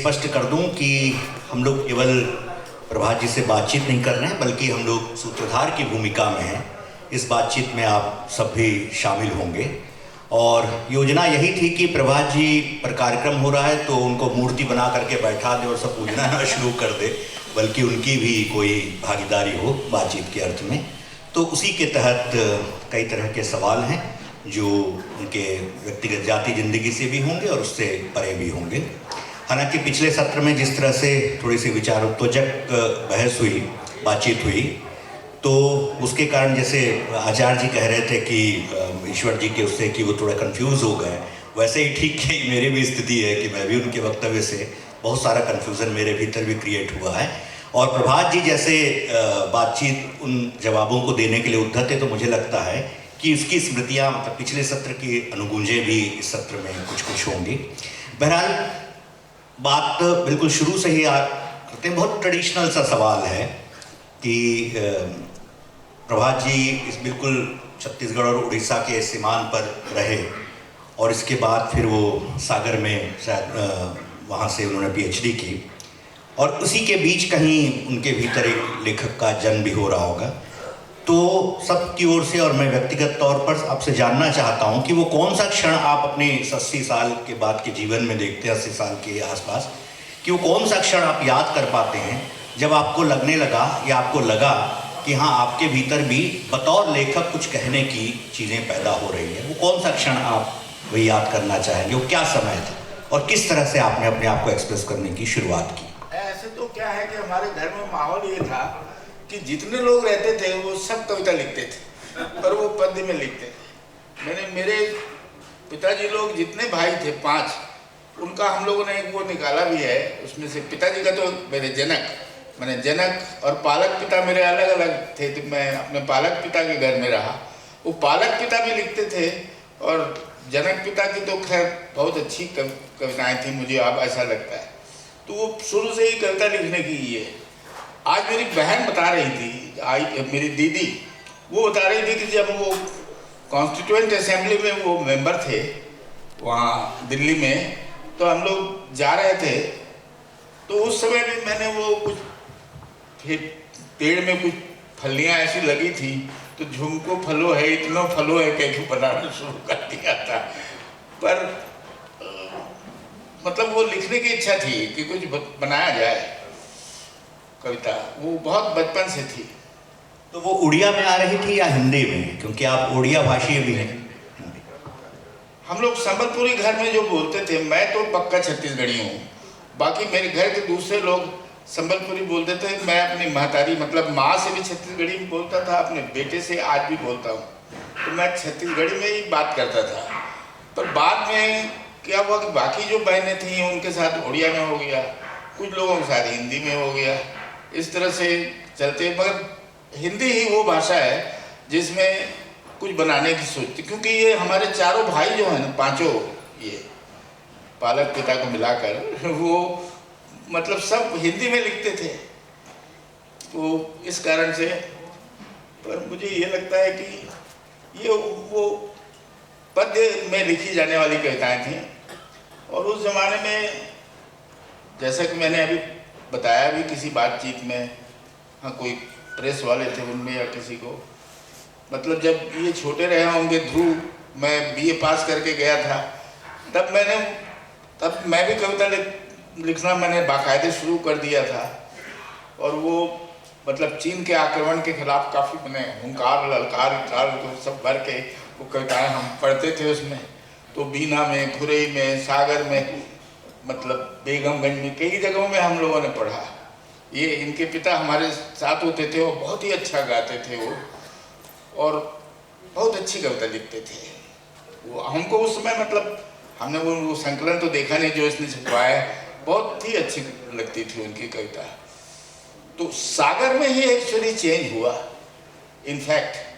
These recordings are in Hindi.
स्पष्ट कर दूं कि हम लोग केवल प्रभात जी से बातचीत नहीं कर रहे हैं, बल्कि हम लोग सूत्रधार की भूमिका में हैं। इस बातचीत में आप सब भी शामिल होंगे और योजना यही थी कि प्रभात जी पर कार्यक्रम हो रहा है तो उनको मूर्ति बना करके बैठा दे और सब पूजना ना शुरू कर दे, बल्कि उनकी भी कोई भागीदारी हो बातचीत के अर्थ में। तो उसी के तहत कई तरह के सवाल हैं जो उनके व्यक्तिगत जाति जिंदगी से भी होंगे और उससे परे भी होंगे। हालांकि पिछले सत्र में जिस तरह से थोड़ी सी विचारोत्तेजक बहस हुई, बातचीत हुई, तो उसके कारण जैसे आचार्य जी कह रहे थे कि ईश्वर जी के उससे कि वो थोड़ा कंफ्यूज हो गए, वैसे ही ठीक है मेरी भी स्थिति है कि मैं भी उनके वक्तव्य से बहुत सारा कंफ्यूजन मेरे भीतर भी क्रिएट हुआ है। और प्रभात जी जैसे बातचीत उन जवाबों को देने के लिए उद्धत है, तो मुझे लगता है कि उसकी स्मृतियाँ मतलब पिछले सत्र की अनुगूंजें भी इस सत्र में कुछ कुछ होंगी। बहरहाल बात बिल्कुल शुरू से ही करते हैं। बहुत ट्रेडिशनल सा सवाल है कि प्रभात जी इस बिल्कुल छत्तीसगढ़ और उड़ीसा के सीमांत पर रहे और इसके बाद फिर वो सागर में शायद वहाँ से उन्होंने पीएचडी की और उसी के बीच कहीं उनके भीतर एक लेखक का जन्म भी हो रहा होगा। तो सबकी ओर से और मैं व्यक्तिगत तौर पर आपसे जानना चाहता हूं कि वो कौन सा क्षण आप अपने 80 साल के बाद के जीवन में देखते हैं, 80 साल के आसपास, कि वो कौन सा क्षण आप याद कर पाते हैं जब आपको लगने लगा या आपको लगा कि हाँ आपके भीतर भी बतौर लेखक कुछ कहने की चीज़ें पैदा हो रही है। वो कौन सा क्षण आप वही याद करना चाहेंगे, वो क्या समय था और किस तरह से आपने अपने आप को एक्सप्रेस करने की शुरुआत की? ऐसे तो क्या है कि हमारे घर में माहौल ये था कि जितने लोग रहते थे वो सब कविता लिखते थे और वो पद्य में लिखते थे। मेरे पिताजी लोग जितने भाई थे 5, उनका हम लोगों ने एक वो निकाला भी है। उसमें से पिताजी का तो मेरे जनक और पालक पिता मेरे अलग अलग थे, तो मैं अपने पालक पिता के घर में रहा। वो पालक पिता भी लिखते थे और जनक पिता की तो खैर बहुत अच्छी कविताएं थी, मुझे अब ऐसा लगता है। तो वो शुरू से ही कविता लिखने की ये। आज मेरी बहन बता रही थी, मेरी दीदी, वो बता रही थी कि जब वो कॉन्स्टिट्यूएंट असेंबली में वो मेंबर थे वहाँ दिल्ली में, तो हम लोग जा रहे थे, तो उस समय भी मैंने वो कुछ पेड़ में कुछ फलियाँ ऐसी लगी थी, तो झुमको फलो है इतना फलो है कह के बनाना शुरू कर दिया था। पर मतलब वो लिखने की इच्छा थी कि कुछ बनाया जाए कविता, वो बहुत बचपन से थी। तो वो उड़िया में आ रही थी या हिंदी में, क्योंकि आप उड़िया भाषी भी हैं? हम लोग संबलपुरी घर में जो बोलते थे, मैं तो पक्का छत्तीसगढ़ी हूँ, बाकी मेरे घर के दूसरे लोग संबलपुरी बोलते थे। मैं अपनी महतारी मतलब माँ से भी छत्तीसगढ़ी में बोलता था, अपने बेटे से आज भी बोलता हूँ, तो मैं छत्तीसगढ़ी में ही बात करता था। पर बाद में क्या हुआ कि बाकी जो बहनें थीं उनके साथ उड़िया में हो गया, कुछ लोगों के साथ हिंदी में हो गया, इस तरह से चलते। मगर हिंदी ही वो भाषा है जिसमें कुछ बनाने की सोचती, क्योंकि ये हमारे चारों भाई जो हैं ना, 5 ये पालक पिता को मिलाकर वो मतलब सब हिंदी में लिखते थे। तो इस कारण से पर मुझे ये लगता है कि ये वो पद्य में लिखी जाने वाली कविताएं थीं। और उस ज़माने में जैसा कि मैंने अभी बताया भी किसी बातचीत में, हाँ कोई प्रेस वाले थे उनमें या किसी को, मतलब जब ये छोटे रहे होंगे, ध्रुव, मैं बीए पास करके गया था, तब मैं भी कविता लिखना मैंने बाकायदे शुरू कर दिया था। और वो मतलब चीन के आक्रमण के खिलाफ काफ़ी मैंने हुंकार ललकार को सब भर के वो कविताएं हम पढ़ते थे उसमें। तो बीना में, खुरई में, सागर में, मतलब बेगमगंज में, कई जगहों में हम लोगों ने पढ़ा। ये इनके पिता हमारे साथ होते थे, वो बहुत ही अच्छा गाते थे वो, और बहुत अच्छी कविता लिखते थे वो। हमको उस समय मतलब हमने वो संकलन तो देखा नहीं जो इसने छपवाया है, बहुत ही अच्छी लगती थी उनकी कविता। तो सागर में ही एक्चुअली चेंज हुआ। इनफैक्ट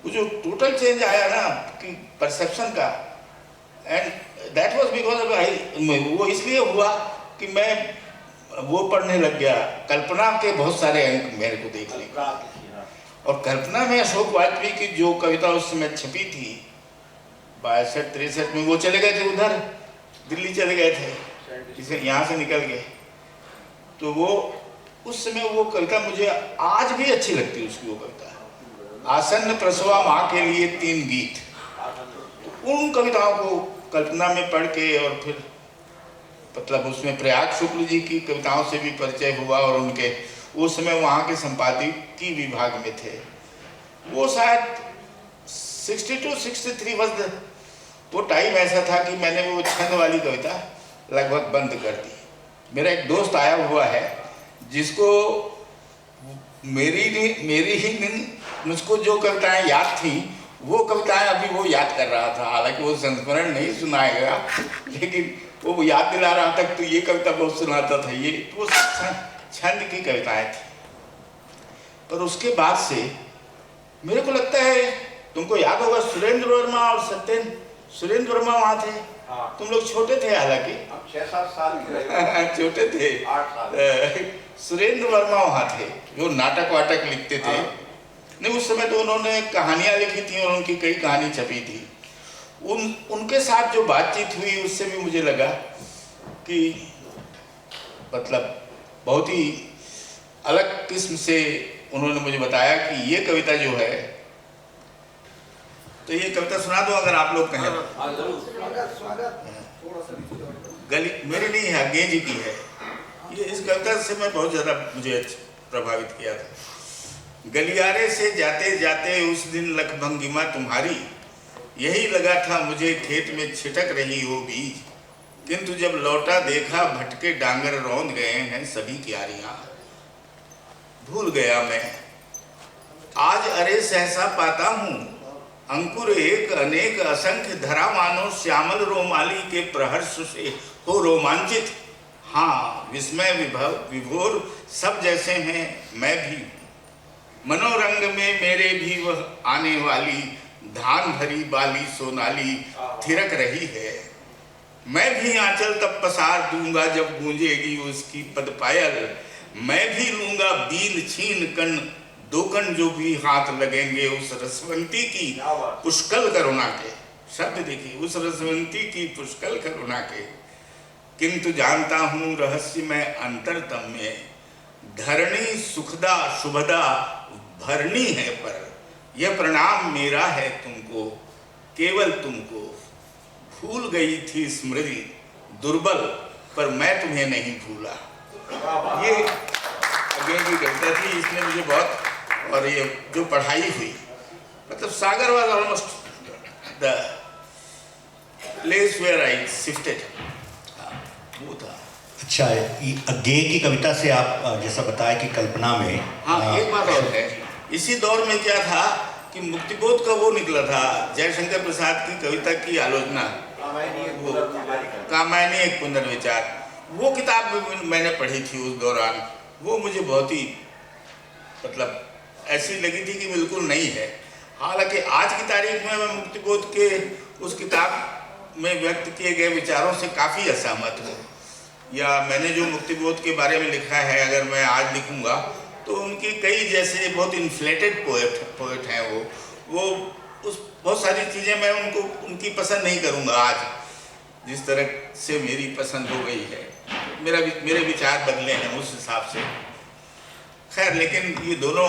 वो जो टोटल चेंज आया ना कि परसेप्शन का, and that was because of वो इसलिए हुआ कि मैं वो पढ़ने लग गया, कल्पना के बहुत सारे अंक मेरे को देखने का। और कल्पना में अशोक वाजपेयी की जो कविता उस समय छपी थी 62-63 में, वो चले गए थे उधर, दिल्ली चले गए थे। इसे यहाँ से निकल गए। तो वो उस समय वो कविता मुझे आज भी अच्छी लगती है, उसकी वो कविता आसन्न प्रसवा माँ के लिए 3 गीत। तो उन कविताओं को कल्पना में पढ़ के और फिर मतलब उसमें प्रयाग शुक्ल जी की कविताओं से भी परिचय हुआ और उनके उस समय वहाँ के संपादकीय विभाग में थे। वो शायद 62-63 वर्ष वो टाइम ऐसा था कि मैंने वो छंद वाली कविता लगभग बंद कर दी। मेरा एक दोस्त आया हुआ है जिसको मेरी ही नहीं, मुझको जो कविताएं याद थी वो कविताएं अभी वो याद कर रहा था। हालांकि वो संस्मरण नहीं सुनाएगा, लेकिन वो याद दिला रहा था तो ये कविता बहुत सुनाता था। ये वो छंद की कविताएं थी। पर उसके बाद से मेरे को लगता है, तुमको याद होगा सुरेंद्र वर्मा और सत्येंद्र, सुरेंद्र वर्मा वहाँ थे। हाँ। तुम लोग छोटे थे, हालांकि 6-7 साल छोटे थे। 8 साल। सुरेंद्र वर्मा वहाँ थे जो नाटक वाटक लिखते थे। नहीं, उस समय तो उन्होंने कहानियाँ लिखी थी और उनकी कई कहानी छपी थी। उनके साथ जो बातचीत हुई उससे भी मुझे लगा कि मतलब बहुत ही अलग किस्म से उन्होंने मुझे बताया कि ये कविता जो है, तो ये कविता सुना दो अगर आप लोग कहें। गली मेरी नहीं है, अज्ञे जी की है ये। इस कविता से मैं बहुत ज़्यादा मुझे प्रभावित किया था। गलियारे से जाते जाते उस दिन लखभंगिमा तुम्हारी, यही लगा था मुझे खेत में छिटक रही हो बीज, किंतु जब लौटा देखा भटके डांगर रौंद गए हैं सभी क्यारियां। भूल गया मैं आज अरे सहसा पाता हूँ, अंकुर एक अनेक असंख्य धरा मानो श्यामल रोमाली के प्रहर्ष से हो रोमांचित। हाँ, विस्मय विभव विभोर सब जैसे हैं, मैं भी मनोरंग में मेरे भी वह आने वाली धान भरी बाली सोनाली थिरक रही है। मैं भी आंचल तब पसार दूंगा जब गूंजेगी उसकी पद पायल। मैं भी लूंगा बीन छीन कण दो कण जो भी हाथ लगेंगे उस रसवंती की पुष्कल करुणा के। शब्द देखिए, उस रसवंती की पुष्कल करुणा के। किंतु जानता हूँ रहस्य में अंतरतम में, धरणी सुखदा शुभदा भरनी है, पर यह प्रणाम मेरा है तुमको, केवल तुमको। भूल गई थी स्मृति दुर्बल, पर मैं तुम्हें नहीं भूला। ये अज्ञे की कविता थी, इसने मुझे बहुत, और ये जो पढ़ाई हुई, मतलब Sagar was almost the place where I shifted, वो था। अच्छा, अज्ञे की कविता से आप जैसा बताया कि कल्पना में, हाँ, एक बात और है, इसी दौर में क्या था कि मुक्तिबोध का वो निकला था, जयशंकर प्रसाद की कविता की आलोचना, कामायनी एक पुनर्विचार। वो किताब भी मैंने पढ़ी थी उस दौरान। वो मुझे बहुत ही मतलब ऐसी लगी थी कि बिल्कुल नहीं है। हालांकि आज की तारीख में मैं मुक्तिबोध के उस किताब में व्यक्त किए गए विचारों से काफ़ी असहमत हूँ। या मैंने जो मुक्तिबोध के बारे में लिखा है, अगर मैं आज लिखूँगा तो उनकी कई जैसे बहुत इन्फ्लेटेड पोएट हैं वो उस बहुत सारी चीज़ें मैं उनकी पसंद नहीं करूँगा आज, जिस तरह से मेरी पसंद हो गई है। मेरे विचार बदले हैं उस हिसाब से। खैर, लेकिन ये दोनों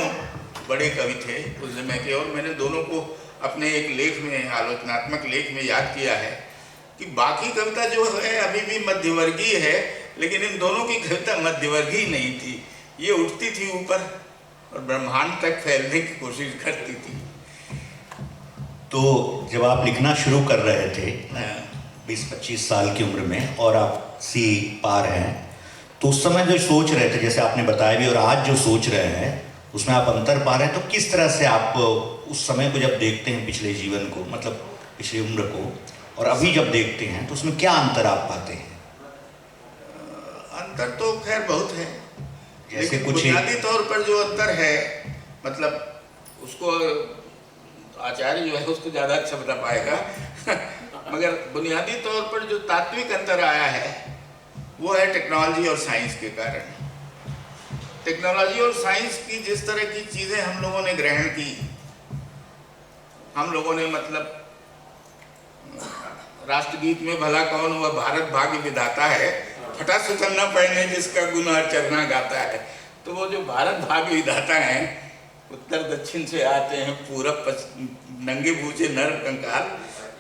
बड़े कवि थे उस समय के, और मैंने दोनों को अपने एक लेख में, आलोचनात्मक लेख में याद किया है कि बाकी कविता जो है अभी भी मध्यवर्गीय है, लेकिन इन दोनों की कविता मध्यवर्गीय नहीं थी। ये उठती थी ऊपर और ब्रह्मांड तक फैलने की कोशिश करती थी। तो जब आप लिखना शुरू कर रहे थे 20-25 साल की उम्र में, और आप सी पार हैं, तो उस समय जो सोच रहे थे, जैसे आपने बताया भी, और आज जो सोच रहे हैं उसमें आप अंतर पा रहे हैं, तो किस तरह से आप उस समय को जब देखते हैं, पिछले जीवन को, मतलब पिछली उम्र को, और अभी जब देखते हैं तो उसमें क्या अंतर आप पाते हैं? अंतर तो खैर बहुत है, जैसे कुछ बुनियादी तौर पर जो अंतर है, मतलब उसको आचार्य जो है उसको ज़्यादा अच्छा बता पाएगा मगर बुनियादी तौर पर जो तात्विक अंतर आया है वो है टेक्नोलॉजी और साइंस के कारण। टेक्नोलॉजी और साइंस की जिस तरह की चीज़ें हम लोगों ने ग्रहण की, हम लोगों ने मतलब राष्ट्रगीत में भला कौन हुआ भारत भाग्य विधाता है, फटा सुतन न पहने जिसका गुनाह चरना गाता है। तो वो जो भारत भाग विधाता हैं, उत्तर दक्षिण से आते हैं, पूरब नंगे भूजे नर कंकाल,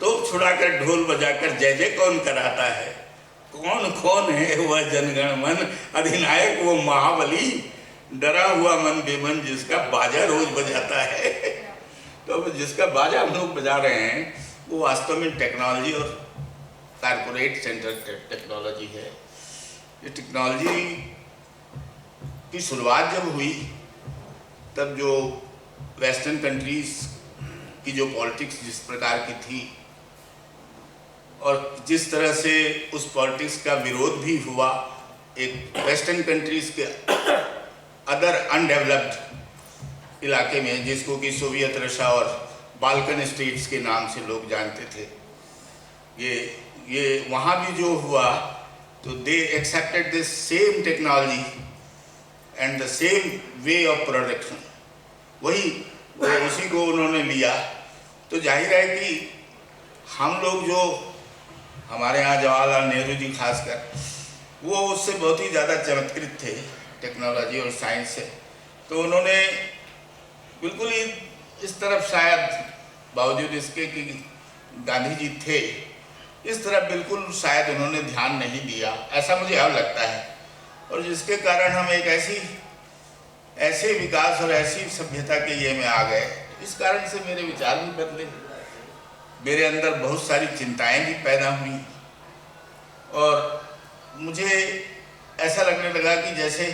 तो छुड़ाकर ढोल बजाकर जय जय कौन कराता है। कौन है वह जनगण मन अधिनायक वो महाबली, डरा हुआ मन बेमन जिसका बाजा रोज बजाता है। तो जिसका बाजा हम लोग बजा रहे हैं वो वास्तव में टेक्नोलॉजी और कारपोरेट सेंटर टेक्नोलॉजी है। ये टेक्नोलॉजी की शुरुआत जब हुई तब जो वेस्टर्न कंट्रीज की जो पॉलिटिक्स जिस प्रकार की थी और जिस तरह से उस पॉलिटिक्स का विरोध भी हुआ एक वेस्टर्न कंट्रीज के अदर अनडेवलप्ड इलाके में, जिसको कि सोवियत रशिया और बाल्कन स्टेट्स के नाम से लोग जानते थे, ये वहाँ भी जो हुआ तो they accepted the same technology and the same way of production, उसी को उन्होंने लिया। तो जाहिर है कि हम लोग जो हमारे यहाँ जवाहरलाल नेहरू जी खासकर, वो उससे बहुत ही ज़्यादा चमत्कृत थे टेक्नोलॉजी और साइंस से। तो उन्होंने बिल्कुल ही इस तरफ शायद बावजूद इसके कि गांधी जी थे, इस तरफ बिल्कुल शायद उन्होंने ध्यान नहीं दिया, ऐसा मुझे अब लगता है। और जिसके कारण हम एक ऐसे विकास और ऐसी सभ्यता के ये में आ गए। इस कारण से मेरे विचार भी बदले, मेरे अंदर बहुत सारी चिंताएं भी पैदा हुई और मुझे ऐसा लगने लगा कि जैसे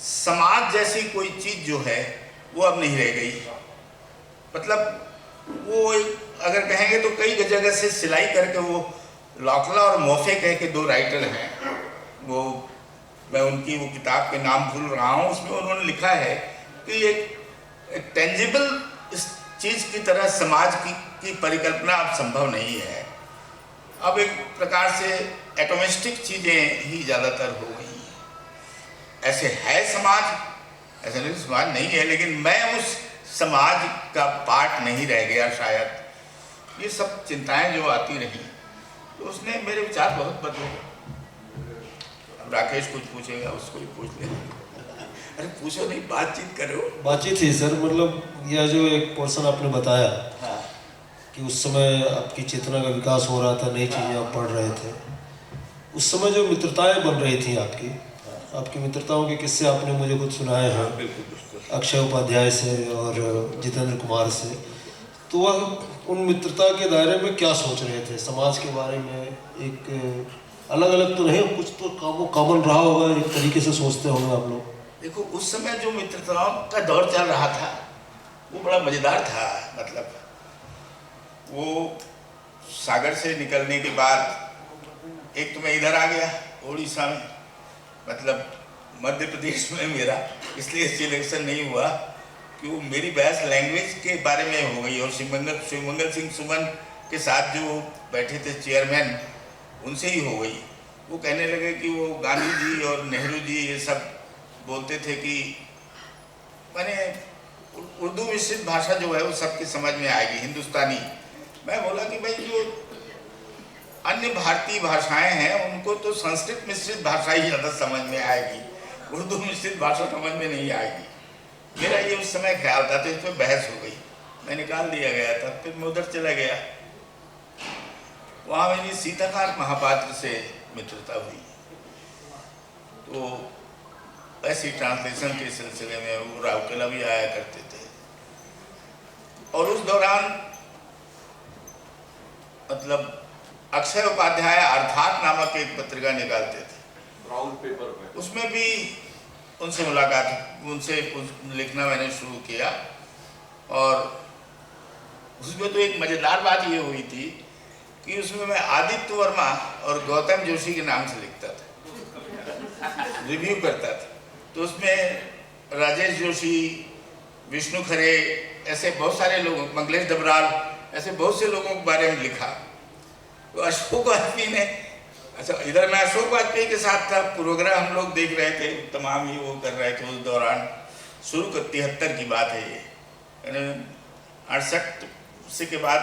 समाज जैसी कोई चीज़ जो है वो अब नहीं रह गई। मतलब वो अगर कहेंगे तो कई जगह से सिलाई करके, वो लौकला और मोफे कह के दो राइटर हैं, वो मैं उनकी वो किताब के नाम भूल रहा हूँ, उसमें उन्होंने लिखा है कि एक टेंजिबल इस चीज़ की तरह समाज की परिकल्पना अब संभव नहीं है। अब एक प्रकार से एटोमिस्टिक चीज़ें ही ज़्यादातर हो गई हैं। ऐसे है समाज, ऐसा नहीं समाज नहीं है, लेकिन मैं उस समाज का पार्ट नहीं रह गया शायद। ये सब चिंताएं जो आती रही तो उसने मेरे विचार बहुत बदले। अब राकेश कुछ पूछेगा, उसको भी पूछ ले। अरे पूछो नहीं, बातचीत करो। बातचीत ही सर, मतलब यह जो एक पोर्शन आपने बताया कि उस समय आपकी चेतना का विकास हो रहा था, नई चीज़ें आप पढ़ रहे थे, उस समय जो मित्रताएं बन रही थी आपकी मित्रताओं के किस्से आपने मुझे कुछ सुनाए हैं, अक्षय उपाध्याय से और जितेंद्र कुमार से। तो वह उन मित्रता के दायरे में क्या सोच रहे थे समाज के बारे में? एक अलग अलग तो नहीं, कुछ तो कॉमन रहा होगा, एक तरीके से सोचते होंगे आप लोग। देखो उस समय जो मित्रताओं का दौर चल रहा था वो बड़ा मज़ेदार था। मतलब वो सागर से निकलने के बाद एक तो मैं इधर आ गया उड़ीसा में, मतलब मध्य प्रदेश में मेरा इसलिए सिलेक्शन नहीं हुआ कि वो मेरी बहस लैंग्वेज के बारे में हो गई। और शिवमंगल सिंह सुमन के साथ जो बैठे थे चेयरमैन, उनसे ही हो गई। वो कहने लगे कि वो गांधी जी और नेहरू जी ये सब बोलते थे कि मैंने उर्दू मिश्रित भाषा जो है वो सबके समझ में आएगी, हिंदुस्तानी। मैं बोला कि भाई जो अन्य भारतीय भाषाएं हैं उनको तो संस्कृत मिश्रित भाषा ही ज़्यादा समझ में आएगी, उर्दू मिश्रित भाषा समझ में नहीं आएगी। मेरा ये उस समय ख्याल था, तो इस पर बहस हो गई, मैं निकाल दिया गया था। फिर मैं उधर चला गया, वहाँ मेरी सीताकांत महापात्र से मित्रता हुई। तो ऐसी ट्रांसलेशन के सिलसिले में वो राउकेला भी आया करते थे। और उस दौरान मतलब अक्षय उपाध्याय अर्थात नामक एक पत्रिका निकालते थे, ब्राउन पेपर में, उसमें भी उनसे मुलाकात, उनसे लिखना मैंने शुरू किया। और उसमें तो एक मज़ेदार बात ये हुई थी कि उसमें मैं आदित्य वर्मा और गौतम जोशी के नाम से लिखता था, रिव्यू करता था। तो उसमें राजेश जोशी, विष्णु खरे, ऐसे बहुत सारे लोग, मंगलेश डबराल, ऐसे बहुत से लोगों के बारे में लिखा। तो अशोक वाजपेयी ने, अच्छा इधर मैं अशोक वाजपेयी के साथ था, पूर्वग्रह हम लोग देख रहे थे, तमाम ही वो कर रहे थे उस दौरान। शुरू कर 73 की बात है ये, 68 से के बाद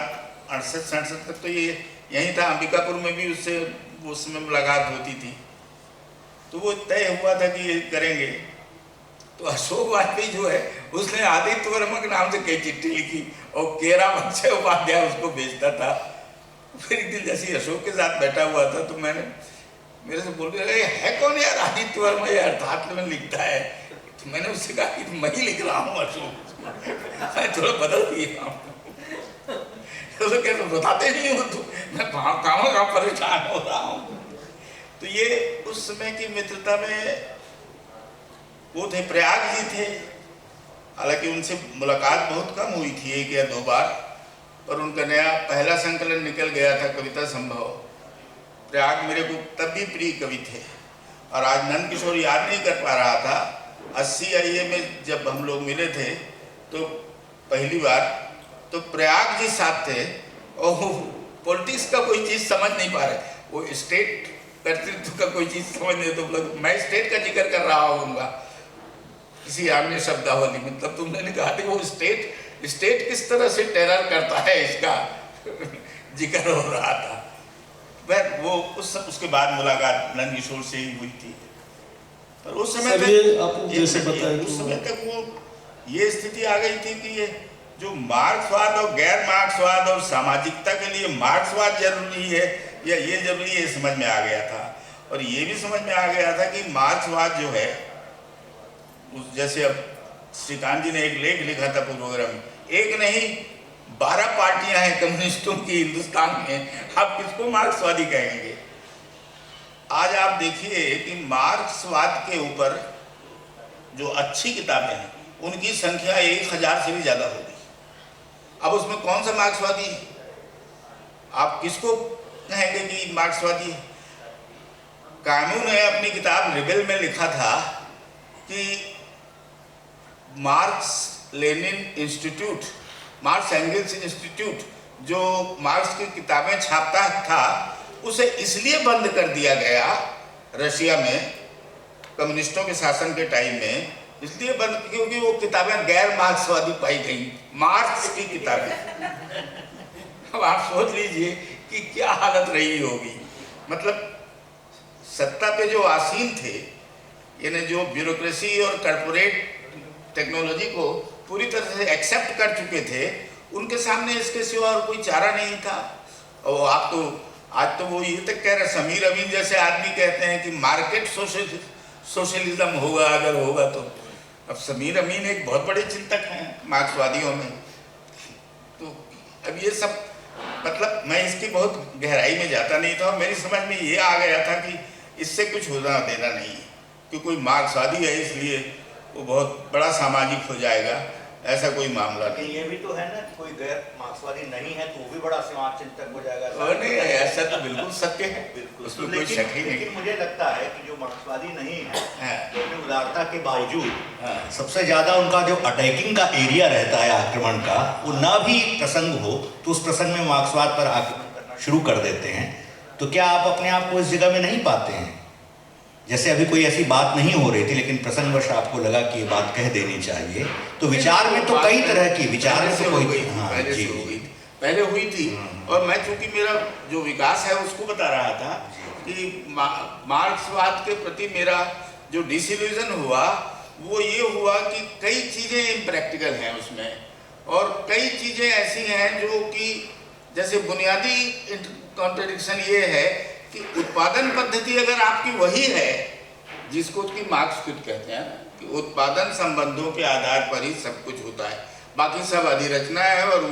68-67 तक तो ये यहीं था। अंबिकापुर में भी उससे वो उसमें मुलाकात होती थी, तो वो तय हुआ था कि ये करेंगे। तो अशोक वाजपेयी जो है उसने आदित्य वर्मा के नाम से कई चिट्ठी लिखी और केरा बच्चे उपाध्याय उसको भेजता था। फिर एक दिन जैसे अशोक के साथ बैठा हुआ था तो मैंने मेरे से बोल रहे है कौन यार आदित्य वर्मा, ये अर्थात में लिखता है। तो मैंने उससे कहा कि मैं ही लिख रहा हूँ अशोक, मैं थोड़ा बदल दिया हूँ। तो कहते बताते नहीं हो तो मैं काम परेशान हो रहा हूँ। तो ये उस समय की मित्रता में वो थे, प्रयाग जी थे। हालांकि उनसे मुलाकात बहुत कम हुई थी, 1 या 2 बार, पर उनका नया पहला संकलन निकल गया था कविता संभव। प्रयाग मेरे को तब भी प्रिय कवि थे। और आज नंद किशोर याद नहीं कर पा रहा था, 80 IA में जब हम लोग मिले थे तो पहली बार, तो प्रयाग जी साथ थे और वो पॉलिटिक्स का कोई चीज़ समझ नहीं पा रहे, वो स्टेट कर्तृत्व का कोई चीज़ समझ नहीं। तो मैं स्टेट का जिक्र कर रहा हूँगा किसी आमने शब्दावली, मतलब तुमने कहा था वो स्टेट किस तरह से टेरर करता है इसका जिक्र हो रहा था। वह वो उसके बाद मुलाकात नंद किशोर से ही हुई थी। पर उस समय उस समय तक वो ये स्थिति आ गई थी कि ये जो मार्क्सवाद और गैर मार्क्सवाद और सामाजिकता के लिए मार्क्सवाद जरूरी है या ये जरूरी है, समझ में आ गया था। और ये भी समझ में आ गया था कि मार्क्सवाद जो है, जैसे अब श्रीकांत जी ने एक लेख लिखा था पूर्वग्रह में, एक नहीं 12 पार्टियां हैं कम्युनिस्टों की हिंदुस्तान में, आप किसको मार्क्सवादी कहेंगे? आज आप देखिए कि मार्क्सवाद के ऊपर जो अच्छी किताबें हैं उनकी संख्या 1000 से भी ज्यादा होगी। अब उसमें कौन सा मार्क्सवादी है? आप किसको कहेंगे कि मार्क्सवादी है? कानून ने अपनी किताब रिबेल में लिखा था कि marks Lenin institute, marks angles institute जो मार्क्स की किताबें छापता था, उसे इसलिए बंद कर दिया गया रशिया में कम्युनिस्टों के शासन के टाइम में, इसलिए बंद क्योंकि वो किताबें गैर मार्क्सवादी पाई गई, मार्क्स की किताबें। अब आप सोच लीजिए कि क्या हालत रही होगी। मतलब सत्ता पे जो आसीन थे, यानी जो ब्यूरोक्रेसी और कॉर्पोरेट टेक्नोलॉजी को पूरी तरह से एक्सेप्ट कर चुके थे, उनके सामने इसके सिवा और कोई चारा नहीं था। और आप तो आज तो वो ये तक कह रहे, समीर अमीन जैसे आदमी कहते हैं कि मार्केट सोशलिज्म होगा अगर होगा तो। अब समीर अमीन एक बहुत बड़े चिंतक हैं मार्क्सवादियों में। तो अब ये सब मतलब मैं इसकी बहुत गहराई में जाता नहीं था। मेरी समझ में ये आ गया था कि इससे कुछ होना देना नहीं है कि कोई मार्क्सवादी है इसलिए वो बहुत बड़ा सामाजिक हो जाएगा, ऐसा कोई मामला नहीं। ये भी तो है ना कि कोई गैर मार्क्सवादी नहीं है तो वो भी बड़ा समाज चिंतक हो जाएगा। नहीं, ऐसा तो बिल्कुल सत्य है, बिल्कुल उसमें कोई शक ही नहीं। लेकिन मुझे लगता है कि जो मार्क्सवादी नहीं है तो अपनी उदारता के बावजूद सबसे ज्यादा उनका जो अटैकिंग का एरिया रहता है आक्रमण का, वो ना भी प्रसंग हो तो उस प्रसंग में मार्क्सवाद पर आक्रमण करना शुरू कर देते हैं। तो क्या आप अपने आप को इस जगह में नहीं पाते हैं? जैसे अभी कोई ऐसी बात नहीं हो रही थी लेकिन प्रसंगवश आपको लगा कि ये बात कह देनी चाहिए, तो विचार में तो कई तरह की विचार में तो कोई पहले हुई थी। और मैं चूंकि मेरा जो विकास है उसको बता रहा था कि मार्क्सवाद के प्रति मेरा जो डिसिल्यूजन हुआ वो ये हुआ कि कई चीज़ें इम्प्रैक्टिकल हैं उसमें, और कई चीज़ें ऐसी हैं जो कि जैसे बुनियादी कॉन्ट्रडिक्शन ये है कि उत्पादन पद्धति अगर आपकी वही है जिसको कि मार्क्स खुद कहते हैं कि उत्पादन संबंधों के आधार पर ही सब कुछ होता है, बाकी सब अधिरचना है। और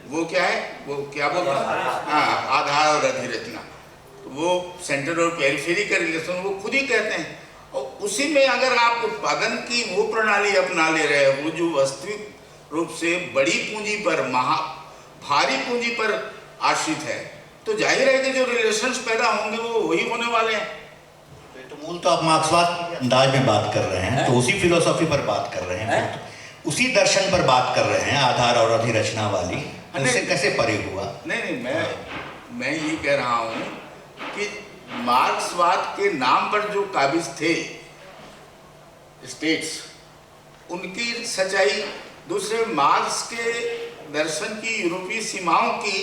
वो क्या है, वो क्या बोलते हैं, हाँ, आधार और अधिरचना, वो सेंटर और पेरिफेरी का रिलेशन वो खुद ही कहते हैं। और उसी में अगर आप उत्पादन की वो प्रणाली अपना ले रहे हो जो वास्तविक रूप से बड़ी पूंजी पर, भारी पूंजी पर आश्रित है, तो जाहिर है कि जो रिलेशंस पैदा होंगे वो वही होने वाले हैं। तो मूल तो आप मार्क्सवाद अंदाज में बात कर रहे हैं, तो उसी फिलोसॉफी पर बात कर रहे हैं, उसी दर्शन पर बात कर रहे हैं, आधार और अधिरचना वाली। उससे कैसे परे हुआ? नहीं, मैं ये कह रहा हूँ कि मार्क्सवाद के नाम पर जो काबिज थे स्टेट्स, उनकी सच्चाई दूसरे मार्क्स के दर्शन की यूरोपीय सीमाओं की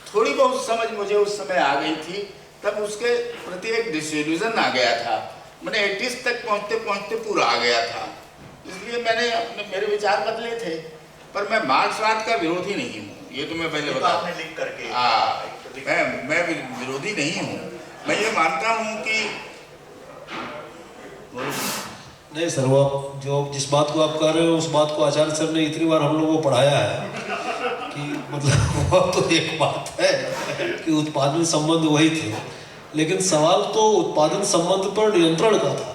थोड़ी बहुत समझ मुझे उस समय आ गई थी तब उसके प्रति एक डिsillusion आ गया था। मैंने 80s तक पहुँचते पहुँचते पूरा आ गया था, इसलिए मैंने मेरे विचार बदले थे। पर मैं मार्क्सवाद का विरोधी नहीं हूँ, ये तो मैं पहले बता। आपने लिंक करके मैं विरोधी नहीं हूँ। मैं ये मानता हूँ कि नहीं सर, वो आप जो जिस बात को आप कह रहे हो उस बात को आचार्य सर ने इतनी बार हम लोगों को पढ़ाया है कि मतलब वो तो एक बात है कि उत्पादन संबंध वही थे, लेकिन सवाल तो उत्पादन संबंध पर नियंत्रण का था।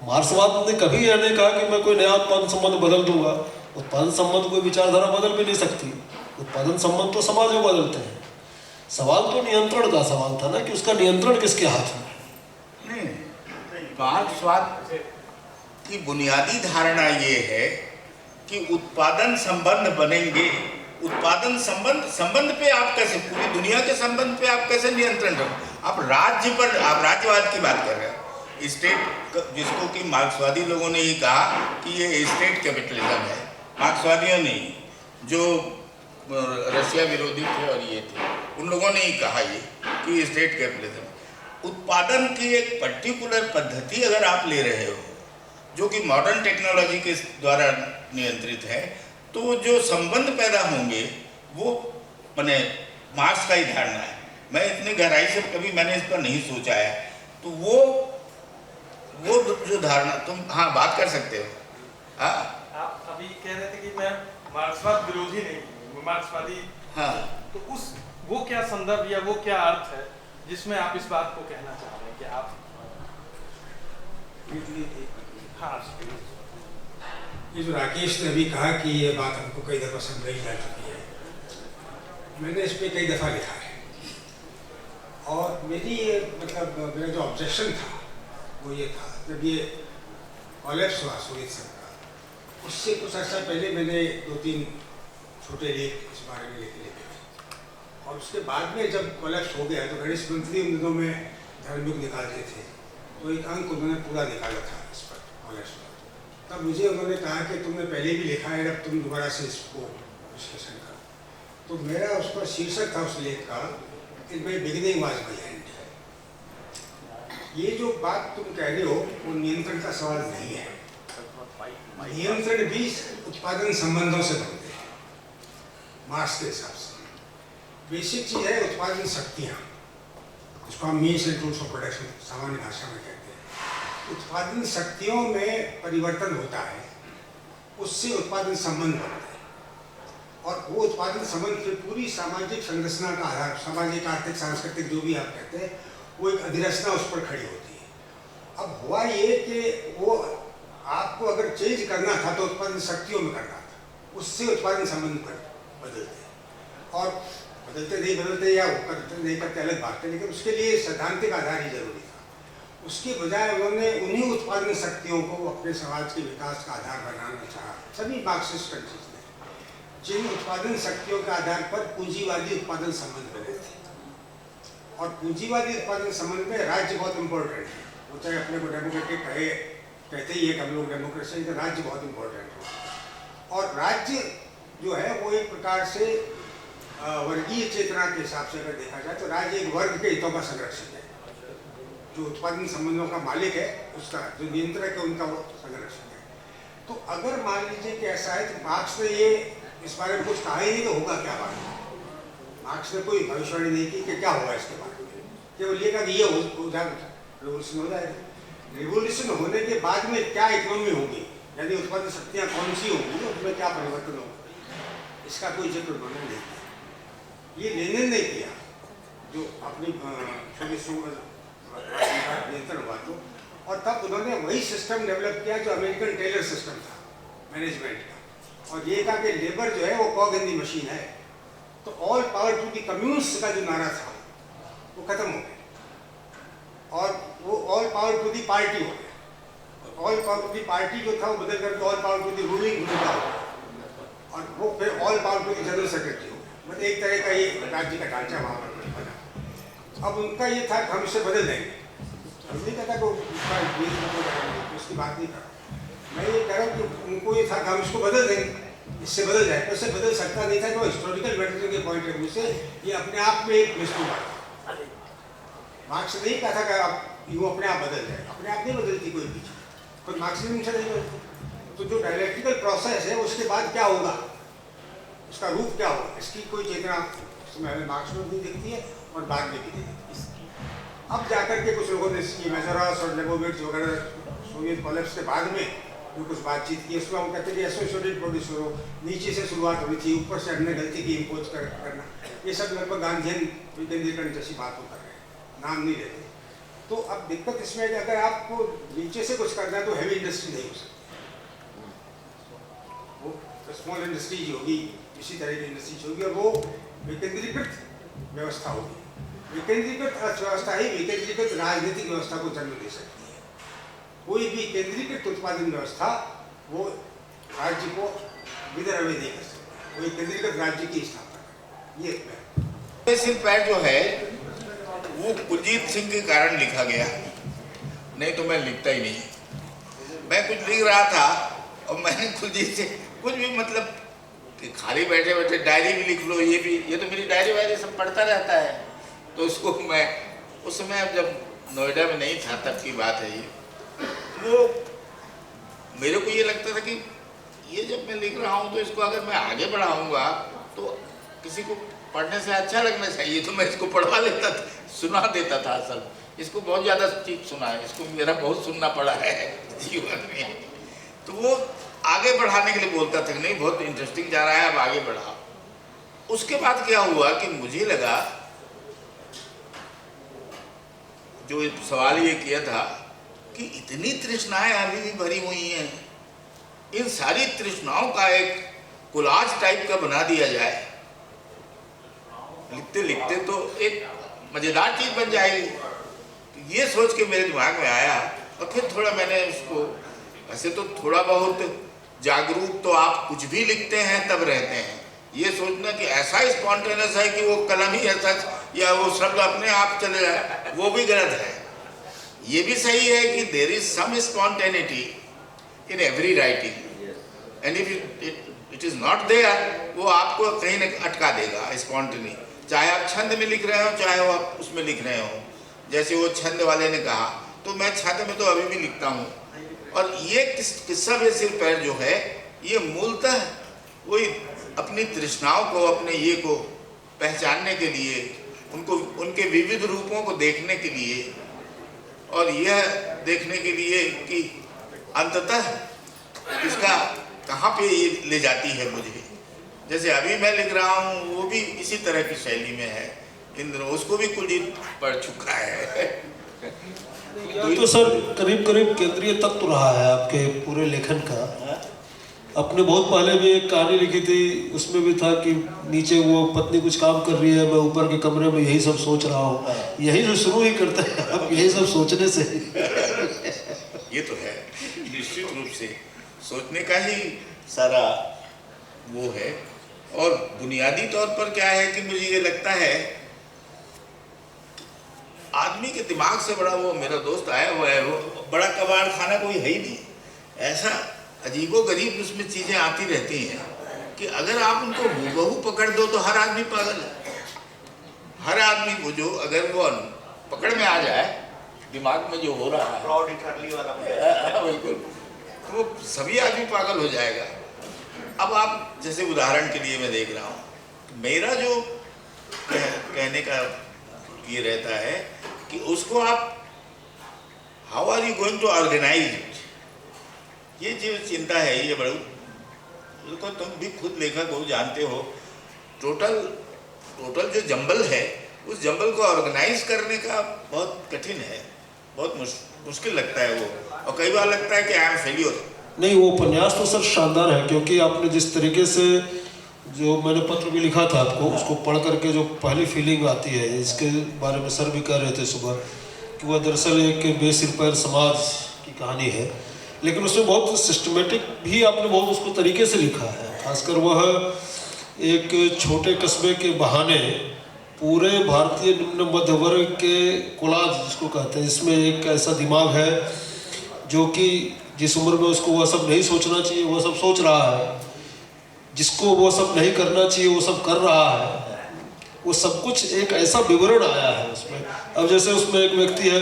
मार्क्सवाद ने कभी यह नहीं कहा कि मैं कोई नया उत्पादन संबंध बदल दूंगा। उत्पादन संबंध कोई विचारधारा बदल भी नहीं सकती, उत्पादन संबंध तो समाज में बदलते हैं। सवाल तो नियंत्रण का सवाल था ना, कि उसका नियंत्रण किसके हाथ में। नहीं, मार्क्सवाद की बुनियादी धारणा ये है कि उत्पादन संबंध बनेंगे। उत्पादन संबंध पे आप कैसे, पूरी दुनिया के संबंध पे आप कैसे नियंत्रण रखो। आप राज्य पर, आप राज्यवाद की बात कर रहे हो, स्टेट, जिसको कि मार्क्सवादी लोगों ने ही कहा कि ये स्टेट कैपिटलिज्म है। मार्क्सवादियों ने, जो रशिया विरोधी थे और ये थे, उन लोगों ने ही कहा ये कि स्टेट कैपिटलिज्म। उत्पादन की एक पर्टिकुलर पद्धति अगर आप ले रहे हो जो कि मॉडर्न टेक्नोलॉजी के द्वारा नियंत्रित है, तो जो संबंध पैदा होंगे वो माने मार्क्स का ही धारणा है। मैं इतनी गहराई से कभी मैंने इस पर नहीं सोचा है। तो वो जो धारणा, तुम हाँ बात कर सकते हो। हाँ, आप अभी कह रहे थे कि मैं मार्क्सवाद विरोधी नहीं हूँ, मैं मार्क्सवादी। हाँ, तो वो क्या संदर्भ या वो क्या अर्थ है जिसमें आप इस बात को कहना चाह रहे हैं कि आप। हाँ, ये जो राकेश ने अभी कहा कि ये बात हमको कई दफ़ा समझाई जा चुकी है, मैंने इस पर कई दफ़ा लिखा है। और मेरी ये मतलब मेरा जो ऑब्जेक्शन था वो ये था, जब ये कोलैप्स हुआ सोवियत संघ का, उससे कुछ अर्सा पहले मैंने 2-3 छोटे लेख इस बारे में लिखे थे। और उसके बाद में जब कोलैप्स हो गया तो गणेश मंत्री उन दिनों में धर्मयुग निकालते थे, तो एक अंक उन्होंने पूरा निकाला था इस पर कोलैप्स पर। तब मुझे उन्होंने कहा कि तुमने पहले भी लिखा है, अब तुम दोबारा से इसको विश्लेषण करो। तो मेरा उस पर शीर्षक था उस लेख का, बिगिनिंग वाज माय एंड। ये जो बात तुम कह रहे हो वो नियंत्रण का सवाल नहीं है। नियंत्रण भी उत्पादन संबंधों से बनते हैं मार्क्स के हिसाब से। बेसिक चीज है उत्पादन शक्तियाँ, जिसको हम means and tools of production सामान्य भाषा में कहते हैं। उत्पादन शक्तियों में परिवर्तन होता है, उससे उत्पादन संबंध बनते हैं। और वो उत्पादन संबंध फिर पूरी सामाजिक संरचना का आधार, सामाजिक, आर्थिक, सांस्कृतिक जो भी आप कहते हैं, वो एक अधिरचना उस पर खड़ी होती है। अब हुआ ये कि वो आपको अगर चेंज करना था तो उत्पादन शक्तियों में करना था, उससे उत्पादन संबंध पर बदलते। और बदलते नहीं बदलते या करते नहीं करते अलग बात है, लेकिन उसके लिए सैद्धांतिक आधार ही जरूरी था। उसके बजाय उन्होंने उन्हीं उत्पादन शक्तियों को अपने समाज के विकास का आधार बनाना चाहा, सभी मार्क्सिस्ट कंट्रीज ने, जिन उत्पादन शक्तियों के आधार पर पूंजीवादी उत्पादन संबंध बने थे। और पूंजीवादी उत्पादन संबंध में राज्य बहुत इंपॉर्टेंट है। वो चाहे अपने को डेमोक्रेटिक कहते ही है कि हम लोग डेमोक्रेसी, तो राज्य बहुत इंपॉर्टेंट है। और राज्य जो है वो एक प्रकार से वर्गीय चेतना के हिसाब से अगर देखा जाए तो राज्य एक वर्ग के हितों का संरक्षक है। जो उत्पादन संबंधों का मालिक है, उसका जो नियंत्रक है, उनका वो संरक्षक है। तो अगर मान लीजिए कि ऐसा है तो मार्क्स ने ये इस बारे में कुछ कहा ही नहीं तो होगा क्या बात। मार्क्स ने कोई भविष्यवाणी नहीं की कि क्या होगा इसके बारे में, केवल ये कहा कि ये हो जाएगा, रिवोल्यूशन हो जाएगा। रिवोल्यूशन होने के बाद में क्या इकोनॉमी होगी, यानी उत्पादन शक्तियाँ कौन सी होंगी, उसमें क्या परिवर्तन होगा, इसका कोई जिक्र उन्होंने नहीं किया। ये लेनिन ने किया जो अपनी नियंत्रण हुआ तो, और तब उन्होंने वही सिस्टम डेवलप किया जो अमेरिकन टेलर सिस्टम था मैनेजमेंट का। और ये कहा कि लेबर जो है वो कॉग इन दी मशीन है। तो all power to the communist का जो नारा था वो खत्म हो गया और वो all power to the party हो गया। All power to the party जो था वो बदल करके all power to the ruling हो गया और वो फिर all power to the general secretary हो गया। मतलब एक तरह का ये राज्य का ढांचा वहाँ पर बना। अब उनका ये था कि हम इसे बदल देंगे। हम नहीं कहता कि उसकी बात नहीं कर रहा, मैं ये कह रहा हूँ कि उनको ये था कि हम इसको बदल देंगे, इससे बदल जाए। तो इससे बदल सकता नहीं था कि वो हिस्टोरिकल मैटर के पॉइंट ऑफ व्यू से ये अपने आप में एक मिसटू बात था। मार्क्स ने नहीं कहा था कि आप यूँ अपने आप बदल जाए, अपने आप नहीं बदलती कोई भी चीज़, कोई मार्क्सिज्म से नहीं बदलती। तो जो डायलेक्टिकल प्रोसेस है उसके बाद क्या होगा, उसका रूप क्या होगा, इसकी कोई चेतना उसमें हमें मार्क्स में भी दिखती है और बाद में भी दिखती है। अब जाकर के कुछ लोगों ने इसकी मेजरस और लेबोविट्ज वगैरह सोवियत कोलैप्स के बाद में जो कुछ बातचीत की, उसमें हम कहते हैं कि एसोसिएटेड प्रोड्यूसर हो, नीचे से शुरुआत होनी थी, ऊपर से हमने गलती की इम्पोज करना, ये सब लगभग गांधीयन विकेंद्रीकरण जैसी बात को कर रहे हैं, नाम नहीं लेते। तो अब दिक्कत इसमें है कि अगर आपको नीचे से कुछ करना है तो हैवी इंडस्ट्री नहीं हो सकती, वो स्मॉल इंडस्ट्रीज होगी, इसी तरह की इंडस्ट्रीज होगी, और वो विकेंद्रीकृत व्यवस्था होगी। विकेंद्रीकृत अर्थव्यवस्था ही विकेंद्रीकृत राजनीतिक व्यवस्था को जन्म दे सकती है। कोई भी केंद्रीकृत उत्पादन व्यवस्था वो राज्य को विदर्भे नहीं कर सकती, कोई केंद्रीकृत राज्य की स्थापना। ये सिंह पैर जो है वो कुलजीत सिंह के कारण लिखा गया, नहीं तो मैं लिखता ही नहीं। मैं कुछ लिख रहा था और मैंने कुलजीत से कुछ भी मतलब कि खाली बैठे बैठे डायरी भी लिख लो, ये भी, ये तो मेरी डायरी वायरी सब पढ़ता रहता है। तो उसको मैं उस समय जब नोएडा में नहीं था तब की बात है ये, वो मेरे को ये लगता था कि ये जब मैं लिख रहा हूँ तो इसको अगर मैं आगे बढ़ाऊँगा तो किसी को पढ़ने से अच्छा लगना चाहिए, तो मैं इसको पढ़वा लेता था, सुना देता था। असल इसको बहुत ज़्यादा चीज सुना है, इसको मेरा बहुत सुनना पड़ा है जीवन में। तो वो आगे बढ़ाने के लिए बोलता था नहीं बहुत इंटरेस्टिंग जा रहा है, अब आगे बढ़ाओ। उसके बाद क्या हुआ कि मुझे लगा, जो सवाल ये किया था कि इतनी तृष्णाएं अभी भी भरी हुई हैं, इन सारी तृष्णाओं का एक कोलाज टाइप का बना दिया जाए, लिखते लिखते तो एक मजेदार चीज बन जाएगी। तो ये सोच के मेरे दिमाग में आया और फिर थोड़ा मैंने उसको, वैसे तो थोड़ा बहुत जागरूक तो आप कुछ भी लिखते हैं तब रहते हैं, ये सोचना कि ऐसा स्पॉन्टेनियस है कि वो कलम ही ऐसा या वो शब्द अपने आप चले जाए, वो भी गलत है। ये भी सही है कि there is some spontaneity in every writing, and if it is not there, वो आपको कहीं न अटका देगा स्पॉन्टेनी, चाहे आप छंद में लिख रहे हो चाहे वो आप उसमें लिख रहे हो। जैसे वो छंद वाले ने कहा, तो मैं छंद में तो अभी भी लिखता हूँ। और ये किस्सा में सिर पैर जो है, ये मूलतः वही अपनी तृष्णाओं को, अपने ये को पहचानने के लिए, उनको उनके विविध रूपों को देखने के लिए, और यह देखने के लिए कि अंततः इसका कहाँ पे ये ले जाती है मुझे। जैसे अभी मैं लिख रहा हूँ वो भी इसी तरह की शैली में है, इन दिनों उसको भी कुलजीत पढ़ चुका है। तो सर करीब करीब केंद्रीय तत्व रहा है आपके पूरे लेखन का। आपने बहुत पहले भी एक कहानी लिखी थी, उसमें भी था कि नीचे वो पत्नी कुछ काम कर रही है, मैं ऊपर के कमरे में यही सब सोच रहा हूँ। यही जो शुरू ही करते हैं आप, यही सब सोचने से। ये तो है, निश्चित रूप से सोचने का ही सारा वो है। और बुनियादी तौर पर क्या है कि मुझे ये लगता है आदमी के दिमाग से बड़ा, वो मेरा दोस्त आया हुआ है, वो बड़ा कबाड़ खाना कोई है ही नहीं। ऐसा अजीबोगरीब उसमें चीज़ें आती रहती हैं कि अगर आप उनको हूबहू पकड़ दो तो हर आदमी पागल है। हर आदमी को जो अगर वो पकड़ में आ जाए, दिमाग में जो हो रहा है बिल्कुल, तो वो सभी आदमी पागल हो जाएगा। अब आप जैसे उदाहरण के लिए मैं देख रहा हूँ, मेरा जो कहने का ये रहता है कि उसको आप how are you going to organise it, ये जो चिंता है ये बड़ी, तो तुम भी खुद लेखक हो, जानते हो, टोटल जो जंबल है उस जंबल को ऑर्गेनाइज करने का बहुत कठिन है, बहुत मुश्किल लगता है वो, और कई बार लगता है कि आई एम फेल्योर। नहीं, वो उपन्यास तो सर शानदार है, क्योंकि आपने जिस तरीके से, जो मैंने पत्र भी लिखा था आपको, उसको पढ़ करके जो पहली फीलिंग आती है, इसके बारे में सर भी कह रहे थे सुबह कि वह दरअसल एक बेसिर पैर समाज की कहानी है, लेकिन उसमें बहुत सिस्टमेटिक भी आपने बहुत उसको तरीके से लिखा है। खासकर वह एक छोटे कस्बे के बहाने पूरे भारतीय निम्न मध्य वर्ग के कोलाज जिसको कहते हैं, इसमें एक ऐसा दिमाग है जो कि जिस उम्र में उसको वह सब नहीं सोचना चाहिए वह सब सोच रहा है, जिसको वो सब नहीं करना चाहिए वो सब कर रहा है, वो सब कुछ एक ऐसा विवरण आया है उसमें। अब जैसे उसमें एक व्यक्ति है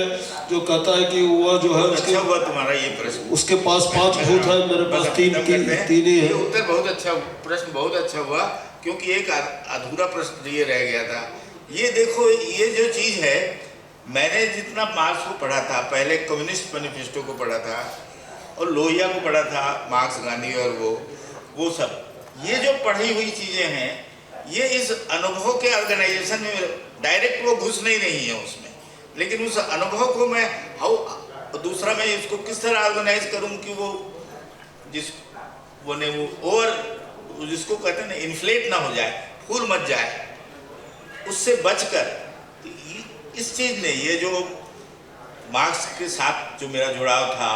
जो कहता है कि वह जो है अच्छा हुआ तुम्हारा ये प्रश्न, उसके पास 5 भूत है, मेरे पास तीन ही ये है। उत्तर बहुत अच्छा, प्रश्न बहुत अच्छा हुआ, क्योंकि एक अधूरा प्रश्न ये रह गया था। ये देखो, ये जो चीज है, मैंने जितना मार्क्स को पढ़ा था, पहले कम्युनिस्ट मैनिफेस्टो को पढ़ा था और लोहिया को पढ़ा था, मार्क्स, गांधी और वो सब, ये जो पढ़ी हुई चीजें हैं, ये इस अनुभव के ऑर्गेनाइजेशन में डायरेक्ट वो घुस नहीं रही है उसमें, लेकिन उस अनुभव को मैं दूसरा मैं इसको किस तरह ऑर्गेनाइज करूं कि वो ओवर, जिसको कहते हैं ना, इन्फ्लेट ना हो जाए, फूल मच जाए, उससे बचकर इस चीज ने, ये जो मार्क्स के साथ जो मेरा जुड़ाव था,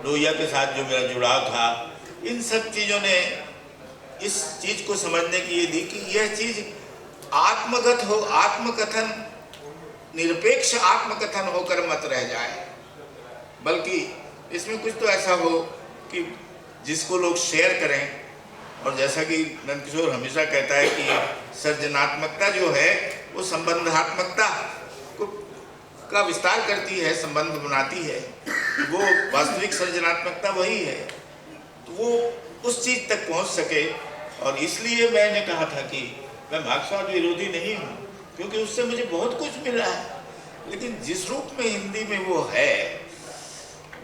लोहिया के साथ जो मेरा जुड़ाव था, इन सब चीजों ने इस चीज को समझने की ये दी कि यह चीज आत्मगत हो, आत्मकथन, निरपेक्ष आत्मकथन होकर मत रह जाए, बल्कि इसमें कुछ तो ऐसा हो कि जिसको लोग शेयर करें। और जैसा कि नंदकिशोर हमेशा कहता है कि सृजनात्मकता जो है वो संबंधात्मकता का विस्तार करती है, संबंध बनाती है, वो वास्तविक सृजनात्मकता वही है। तो वो उस चीज तक पहुंच सके, और इसलिए मैंने कहा था कि मैं मार्क्सवाद विरोधी नहीं हूँ, क्योंकि उससे मुझे बहुत कुछ मिला है, लेकिन जिस रूप में हिंदी में वो है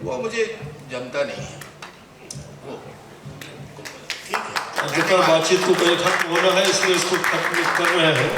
वो मुझे जमता नहीं है। वो ठीक है, बातचीत को कहीं खत्म होना है, इसलिए इसको खत्म कर रहे हैं।